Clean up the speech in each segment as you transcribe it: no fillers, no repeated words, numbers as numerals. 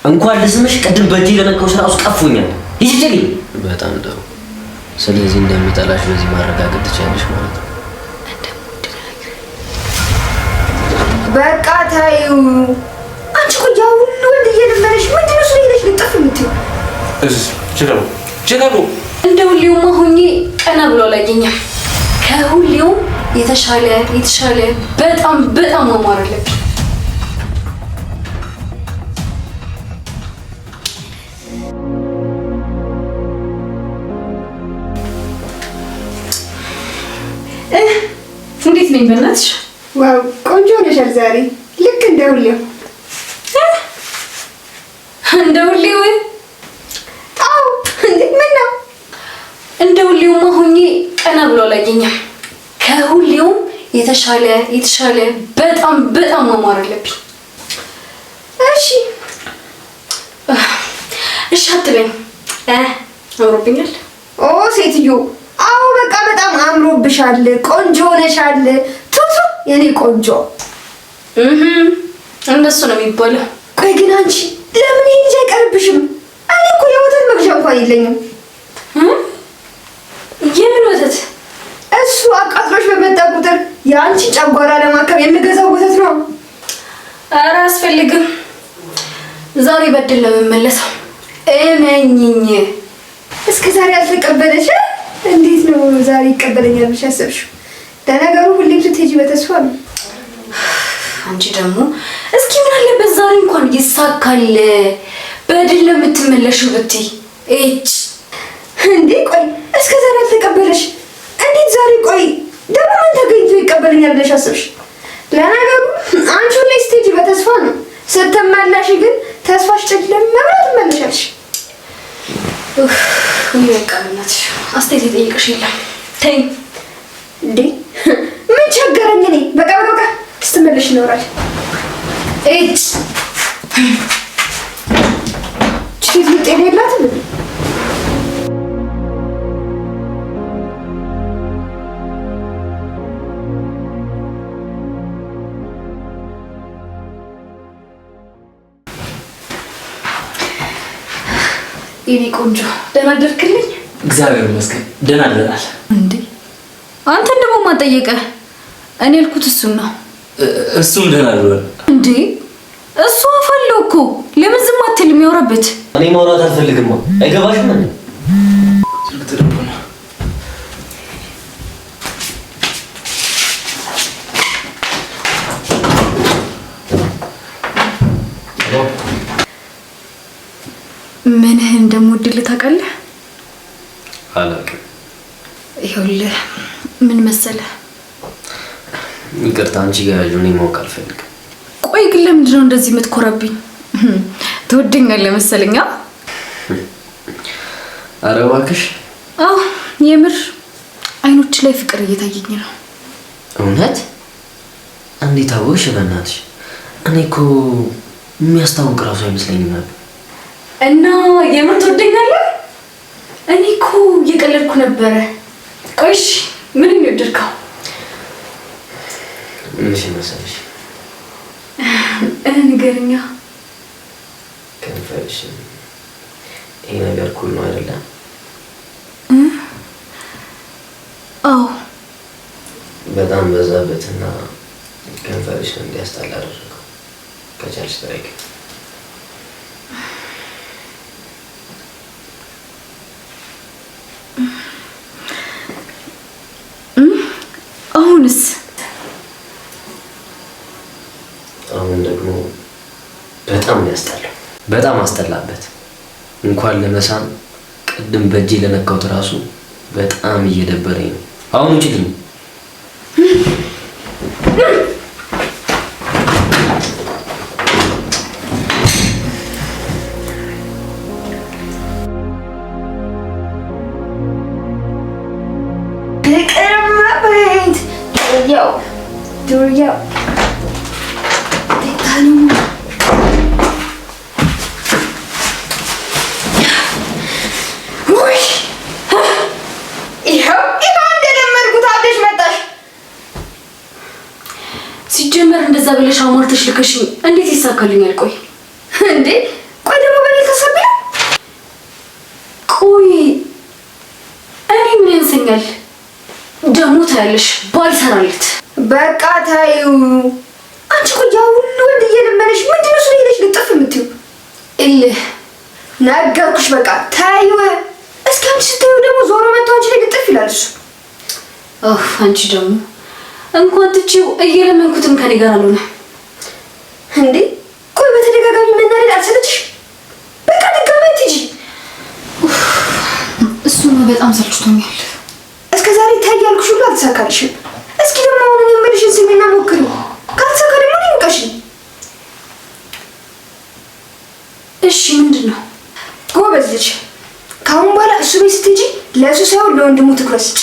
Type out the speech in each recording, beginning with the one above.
እንኳን ለስምሽ ቀድም በእጄ ለነካውሽ ራሱ ቀፎኛል። ይጅልኝ በጣም ጥሩ። ስለዚህ እንደሚጠላሽ በዚህ ማረጋገጥ ትችያለሽ ማለት ነው። በቃ ታዩ። አንቺ እኮ ያው ሁሉ ወንድ እየለመነሽ ምንድን ነው ስለሌለሽ ልጠፍ የምትይው? ችለሩ እንደ ሁሌውማ ሆኜ ቀና ብሎ አላየኝም። ከሁሌውም የተሻለ በጣም ማማር አለብኝ። እንዴት ነኝ በእናትሽ? ዋው ቆንጆ ነሻል ዛሬ ልክ እንደ ሁሌው። እንደ ሁሌው? አዎ። እንዴት ምን ነው? እንደ ሁሌውማ ሆኜ ቀና ብሎ አላየኝም። ከሁሌውም የተሻለ በጣም ማማር አለብኝ። እሺ አትበኝ። አምሮብኛል? ኦ ሴትዮ፣ አዎ በቃ በጣም አምሮብሻል፣ ቆንጆ ነሻል። ቱቱ የኔ ቆንጆ። እንደሱ ነው የሚባለው። ቆይ ግን አንቺ ለምን ይሄን ልጅ አይቀርብሽም? እኔ እኮ የወተት መግዣ እንኳን የለኝም። የምን ወተት? እሱ አቃጥሎሽ በመጣ ቁጥር የአንቺ ጨጓራ ለማከም የምገዛው ወተት ነው። ኧረ አያስፈልግም። ዛሬ በድል ነው የምመለሰው፣ እመኝኝ። እስከ ዛሬ አልተቀበለሽ? እንዴት ነው ዛሬ ይቀበለኛል ብለሽ ያሰብሽው? ለነገሩ ሁሌም ስትሄጂ በተስፋ ነው። አንቺ ደግሞ እስኪ ምን አለበት ዛሬ እንኳን ይሳካል፣ በድል ነው የምትመለሽው ብትይ። እንዴ ቆይ እስከ ዛሬ አልተቀበለሽ? እንዴት ዛሬ ቆይ ደግሞ ምን ተገኝቶ ይቀበለኛል ብለሽ አሰብሽ? ለነገሩ አንቺ ሁሌ ስትሄጂ በተስፋ ነው፣ ስትመለሺ ግን ተስፋሽ ጨለም መብራት ትመለሻለሽ። ይበቃልናት። አስተያየት የጠየቅሽ የለም። ተይ እንዴ ምን ቸገረኝ እኔ። በቃ ስትመለሽ ይኖራል። ቺት ልጤን የላትም። የኔ ቆንጆ ደህና አደርክልኝ? እግዚአብሔር ይመስገን ደህና አደራል። እንዴ አንተን ደግሞ ማን ጠየቀህ? እኔ ያልኩት እሱን ነው። እሱም ደህና አደራል። እንዴ እሱ አፈለው እኮ ለምን ዝም አትልም? ያወራበት። እኔ ማውራት አልፈልግም። አይገባሽም እንዴ? ምንህን እንደምወድልህ ታውቃለህ? አላውቅም። ይኸውልህ ምን መሰለህ፣ ይቅርታ አንቺ ጋር ያለው እኔ ማወቅ አልፈልግም። ቆይ ግን ለምንድን ነው እንደዚህ የምትኮራብኝ? ትወደኛለህ መሰለኝ? ኧረ እባክሽ። አዎ የምር አይኖች ላይ ፍቅር እየታየኝ ነው። እውነት? እንዴት አወቅሽ? በእናትሽ እኔ እኮ የሚያስታውቅ ራሱ አይመስለኝም ነበር። እና የምር ትወደኛለህ? እኔ እኮ እየቀለድኩ ነበረ። ቆይሽ ምን የሚወደድከው? ምንሽ መሰለሽ? ንገረኛ። ከንፈርሽ ይሄ ነገር ኩል ነው አይደለም? አዎ በጣም በዛበትና ከንፈርሽ እንዲያስጠላ አደረገው። ከቻልሽ ታሪክ አሁንስ? አሁን ደግሞ በጣም ያስጠላል። በጣም አስጠላበት። እንኳን ለመሳም ቅድም በእጄ ለነካውት ራሱ በጣም እየደበረኝ ነው። አሁን ውጪልኝ። ዱርዬው ሲጀመር እንደዛ ብለሽ አሟርተሽ ልከሽኝ እንዴት ይሳካልኛል? ቆይ እንዴ ቆይ ታያለሽ ባልሰራለት። በቃ ታዩ። አንቺ እኮ ያ ሁሉ ወንድ እየለመነሽ ምንድን ነው ስለሄደሽ ልጥፍ የምትይው? እልህ ነገርኩሽ። በቃ ታዩ። እስኪ አንቺ ስትይው ደግሞ ዞሮ መጥቶ አንቺ ላይ ልጥፍ ይላል እሱ። አንቺ ደግሞ እንኳን ትችው እየለመንኩትም ከኔ ጋር አልሆነ እንዴ። ቆይ በተደጋጋሚ መናደድ አልሰለችሽ? በቃ ድጋሚ ትጂ። እሱማ በጣም ሰልችቶኛል። እስከ ዛሬ ታያልኩሽ ሁሉ አልተሳካልሽም። እስኪ ደግሞ አሁን የምልሽን ስሚና ሞክሪ። ካልተሳካ ደግሞ ይንቀሽ። እሺ ምንድን ነው? ጎበዝ ልጅ። ከአሁን በኋላ እሱ ቤት ስትሄጂ ለእሱ ሳይሆን ለወንድሙ ትኩረት ስጪ።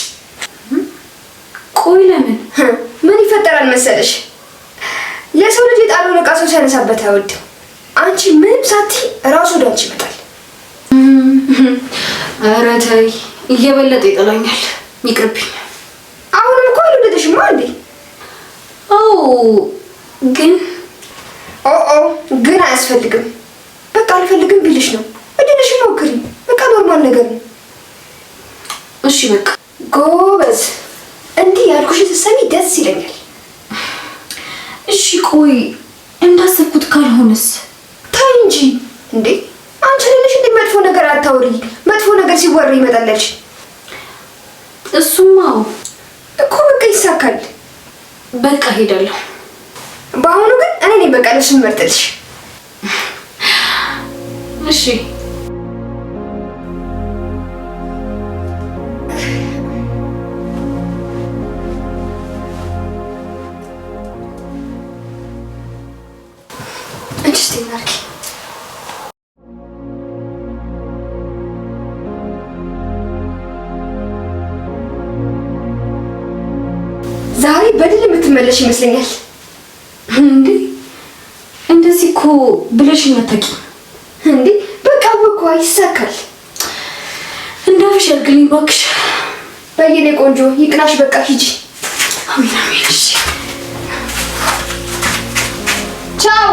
ቆይ ለምን? ምን ይፈጠራል መሰለሽ? የሰው ልጅ የጣለውን ዕቃ ሰው ሲያነሳበት አይወድም። አንቺ ምንም ሳትይ እራሱ ወደ አንቺ ይመጣል። ኧረ ተይ፣ እየበለጠ ይጠላኛል። ይቅርብኝ። አሁንም እኮ አልወደደሽማ እንዴ? ግን ግን አያስፈልግም። በቃ አልፈልግም ቢልሽ ነው። እድልሽን ሞክሪ። በቃ ኖርማል ነገር ነው። እሺ በቃ ጎበዝ። እንዲህ ያልኩሽ ስትሰሚ ደስ ይለኛል። እሺ ቆይ እንዳሰብኩት ካልሆነስ? ታይ እንጂ እንዴ። አንቺ ልጅ እንደ መጥፎ ነገር አታውሪ። መጥፎ ነገር ሲወራ ይመጣልሽ። እሱማ እኮ በቃ ይሳካል። በቃ ሄዳለሁ። በአሁኑ ግን እኔ ነኝ በቃ ልብስ መርጥልሽ። እሺ ዛሬ በድል የምትመለሽ ይመስለኛል። እንዴ እንደዚህ እኮ ብለሽኝ አታውቂም እንዴ? በቃ በቃ ይሳካል። እንዳልሽ ያርግልኝ እባክሽ። በየኔ ቆንጆ ይቅናሽ። በቃ ሂጂ። አሜን አሜን። እሺ ቻው።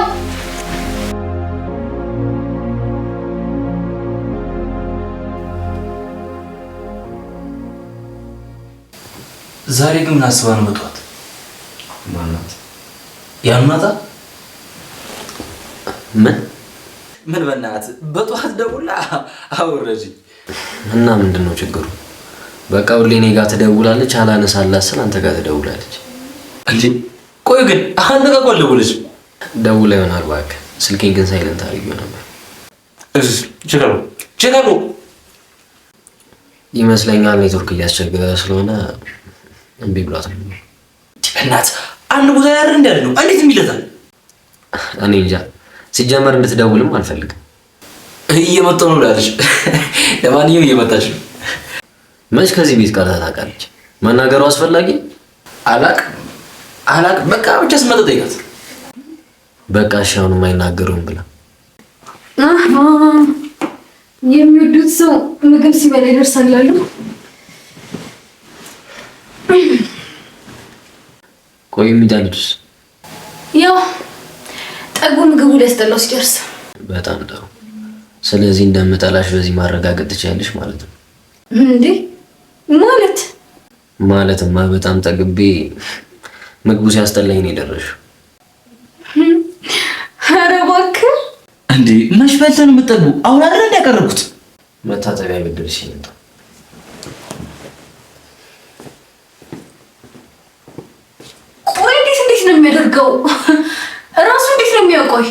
ዛሬ ግን ምን አስባ ነው መጥቷት? ማናት? ያኑናታ? ምን በእናትህ በጠዋት ደውላ አወረጂ እና ምንድነው ችግሩ? በቃ ሁሌ እኔ ጋር ትደውላለች፣ አላነሳላት ስል አንተ ጋር ትደውላለች። እንዴ ቆይ ግን አንተ ጋር ቆልብልሽ ደውላ ይሆናል እባክህ። ስልኬን ግን ሳይለንት አድርጌው ነበር። ችግሩ ይመስለኛል ኔትወርክ እያስቸገረ ስለሆነ እምቢ ብሏት ነው። በእናትህ አንድ ቦታ ያር እንዳለ ነው። እንዴት የሚለታል? እኔ እንጃ። ሲጀመር እንድትደውልም አልፈልግም። እየመጣሁ ነው ብላለች። ለማንኛውም እየመጣች ነው። መች ከዚህ ቤት ቀርታ ታውቃለች? መናገሩ አስፈላጊ? አላቅ በቃ ብቻ ስመጣ ጠይቃት። በቃ እሺ አሁንም አይናገሩም ብላ የሚወዱት ሰው ምግብ ሲበላ ይደርሳል አሉ። ቆይ የሚጣሉትስ? ያው ጠጉ ምግቡ ሊያስጠላው ሲደርስ። በጣም ጥሩ። ስለዚህ እንደምጠላሽ በዚህ ማረጋገጥ ትችያለሽ ማለት ነው። እንዴ ማለትማ በጣም ጠግቤ ምግቡ ሲያስጠላኝ ነው የደረሽው። ኧረ እባክህ እንዴ መች በልተን የምትጠግቡ? አሁን አይደል እንደ ያቀረብኩት መታጠቢያ ብድርሽ ይመጣ። ቆይ እንዴት ነው የሚያደርገው? እራሱ እንዴት ነው የሚያውቀው?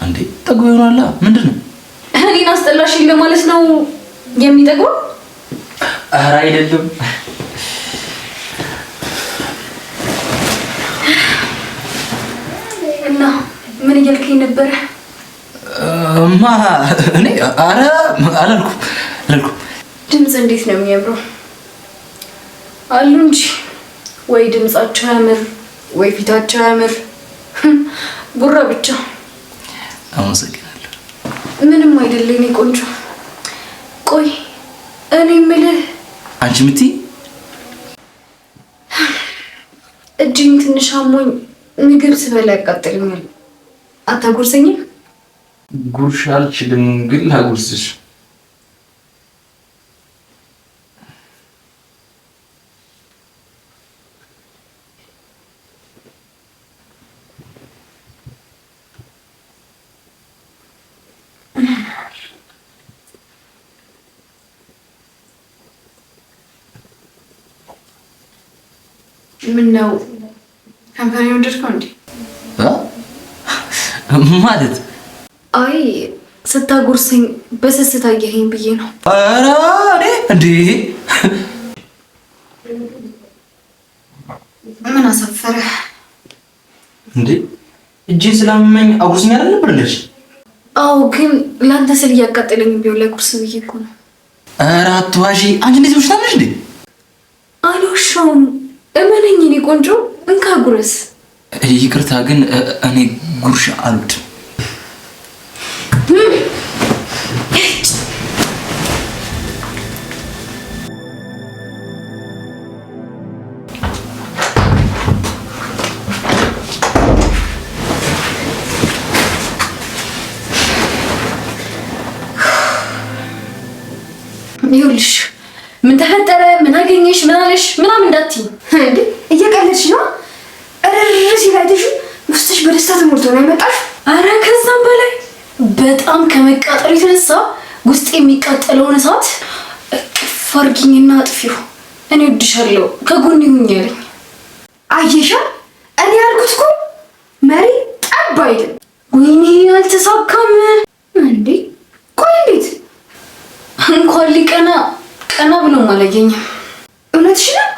እንዴ ጠግቦ ይሆናላ። ምንድን ነው እኔን አስጠላሽኝ ለማለት ነው የሚጠግበው? ኧረ አይደለም። እና ምን እያልከኝ ነበረ? እኔ ኧረ አላልኩም። ድምፅ እንዴት ነው የሚያምረው አሉ እንጂ ወይ ድምፃቸው ያምር ወይ ፊታቸው ያምር። ቡራ ብቻ። አመሰግናለሁ። ምንም አይደለ የኔ ቆንጆ። ቆይ እኔ የምልህ አንቺ የምትይ እጅኝ ትንሽ አሞኝ ምግብ ስበላ ያቃጥለኛል። አታጎርሰኝም? ጉርሻ አልችልም፣ ግን ላጉርስሽ። ምን ነው ካምፓኒ ወደድከው እንዴ? ማለት አይ ስታጎርሰኝ በስስት አየኸኝ ብዬ ነው። ኧረ እኔ እንዴ ምን አሳፈረ እንዴ? እጄን ስላመመኝ አጉርሰኝ አይደል ብለሽ? አዎ ግን ላንተ ስል እያቃጠለኝ ቢሆን ለጉርስ ብዬ እኮ ነው። ኧረ አትዋሺ። አንቺ እንደዚህ ብሽታለሽ እንዴ? አልዋሻውም። እመነኝ እኔ ቆንጆ እንካ ጉረስ። ይቅርታ ግን እኔ ጉርሻ አልወድም። ይኸውልሽ ምን ተፈጠረ፣ ምን አገኘሽ፣ ምን አለሽ ምናምን እንዳትዪ እንዴ። እየቀለድሽ ነው? እርር ሲላይተሽ ውስጥሽ በደስታ ተሞልቶ ነው የመጣሽ? አረ ከዛም በላይ በጣም ከመቃጠሉ የተነሳ ውስጥ የሚቃጠለውን እሳት እቅፍ አድርጊኝና አጥፊው። እኔ እወድሻለሁ ከጎኔ ሁኚ ያለኝ። አየሻ? እኔ ያልኩት እኮ መሪ ጠብ አይደል? ወይኔ አልተሳካም እንዴ። ቆይ እንዴት እንኳን ሊቀና ቀና ብሎም አላየኝም። እውነትሽ ነው?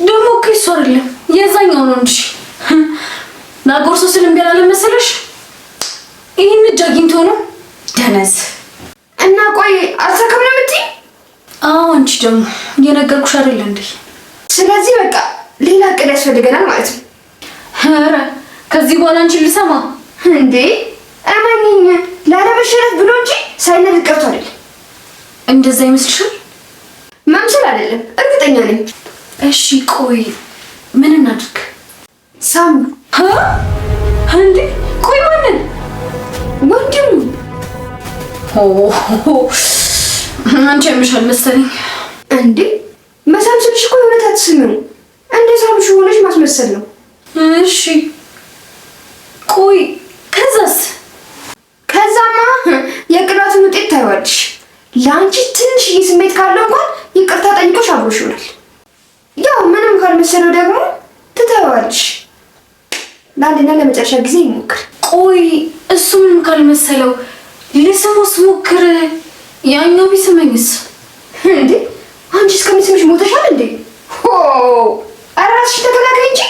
ደግሞ እኮ እሱ አይደለም የዛኛው ነው እንጂ ናጎርሶ ስለምቢ አላለም መሰለሽ? ይህን እጅ አግኝቶ ነው ደነዝ። እና ቆይ አልተሳካም ነው የምትይኝ? አዎ አንቺ ደግሞ እየነገርኩሽ አይደለ እንዴ? ስለዚህ በቃ ሌላ እቅድ ያስፈልገናል ማለት ነው። ኧረ ከዚህ በኋላ አንቺን ልሰማ እንዴ? እመኚኝ ላለመሸነፍ ብሎ እንጂ ሳይነድ ቀርቶ አይደለም። እንደዛ ይመስልሻል? መምሰል አይደለም እርግጠኛ ነኝ። እሺ ቆይ ምን እናድርግ? ሳሙ። እንዴ ቆይ ማንን? ወንድሙ። አንቺ ያምሻል መሰለኝ። እንዴ መሳም ስልሽ እኮ የእውነት አትስሚው። እንደ ሳምሽ ሆነሽ ማስመሰል ነው። እሺ ቆይ ከዛስ? ከዛማ የቅናቱን ውጤት ታይዋለሽ። ለአንቺ ትንሽዬ ስሜት ካለው እንኳን ይቅርታ ጠይቆሽ አብሮሽ ይሆናል። ያው ምንም ካልመሰለው ደግሞ ትታይዋለሽ። ለአንድና ለመጨረሻ ጊዜ ይሞክር። ቆይ እሱ ምንም ካልመሰለው ልስሙስ ሞክር። ያኛው ቢስመኝስ? እንዴ አንቺ እስከሚስምሽ ሞተሻል እንዴ? ሆ እራስሽ ተከላከይ እንጂ።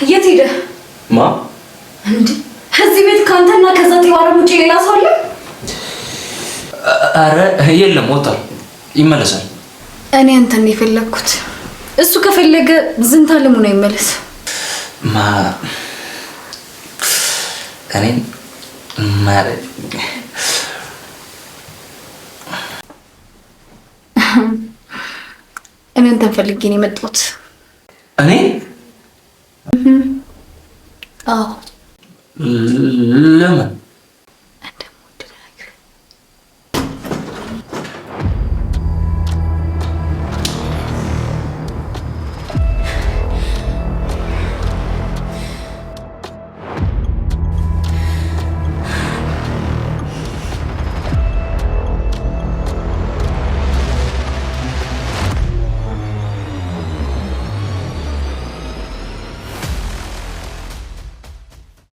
የት ሄደ? ማ እንዴ እዚህ ቤት ካንተና ከዛ ጤዋራ ውጪ ሌላ ሰው አለ? አረ የለም፣ ወጣል፣ ይመለሳል። እኔ አንተን ነው የፈለግኩት። እሱ ከፈለገ ዝንታ ለሙ ነው ይመለስ። ማ እኔን ማለት እኔ አንተን ፈልጌ ነው የመጣሁት። እኔ አዎ ለምን?